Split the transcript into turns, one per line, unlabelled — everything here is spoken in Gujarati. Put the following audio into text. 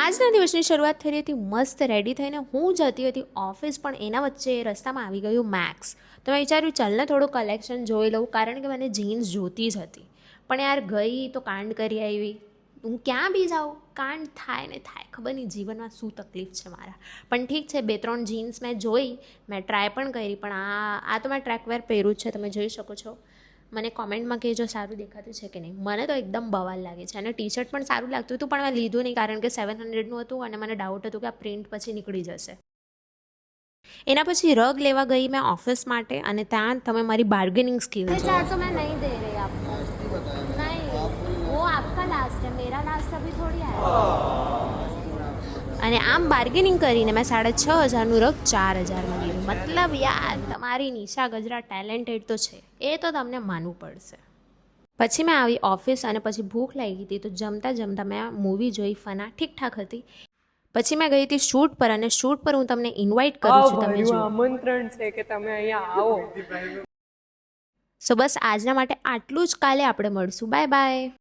આજના દિવસની શરૂઆત થઈ હતી મસ્ત રેડી થઈને હું જતી હતી ઓફિસ, પણ એના વચ્ચે રસ્તામાં આવી ગયું મેક્સ. તો મેં વિચાર્યું ચાલને થોડું કલેક્શન જોઈ લઉં, કારણ કે મને જીન્સ જોતી જ હતી. પણ યાર ગઈ તો કાંડ કરી આવી. હું ક્યાં બી જાઉં કાંડ થાય ને થાય, ખબર નહીં જીવનમાં શું તકલીફ છે મારા. પણ ઠીક છે, 2-3 જીન્સ મેં જોઈ, મેં ટ્રાય પણ કરી, પણ આ તો મેં ટ્રેકવેર પહેર્યું જ છે, તમે જોઈ શકો છો. મને કોમેન્ટમાં કહેજો સારું દેખાતું છે કે નહીં. મને તો એકદમ બવાલ લાગે છે, અને ટી શર્ટ પણ સારું લાગતું હતું, પણ મેં લીધું નહીં કારણ કે 700નું હતું અને મને ડાઉટ હતું કે આ પ્રિન્ટ પછી નીકળી જશે. એના પછી રગ લેવા ગઈ મેં ઓફિસ માટે, અને ત્યાં તમે મારી બાર્ગેનિંગ સ્કિલ જો. 4 તો મેં નહીં દે રહી આપકો, નહીં वो आपका लास्ट है, मेरा लास्ट अभी थोड़ी आया. અને આમ બાર્ગેનિંગ કરીને મેં 6,500નું રગ 4,000માં લીધું. મતલબ યાર તમારી નિશા ગજરા ટેલેન્ટેડ તો છે, એ તો તમને માનવું પડશે. પછી મેં આવી ઓફિસ, અને પછી ભૂખ લાગી હતી, તો જમતા જમતા મેં મૂવી જોઈ ફના, ઠીકઠાક હતી. પછી મેં ગઈ હતી શૂટ પર, અને શૂટ પર હું તમને ઇન્વાઇટ કરું છું, તમે જુઓ.
આમંત્રણ છે કે તમે અહીંયા આવો.
સો બસ આજના માટે આટલું જ. કાલે આપણે મળશું. Bye bye.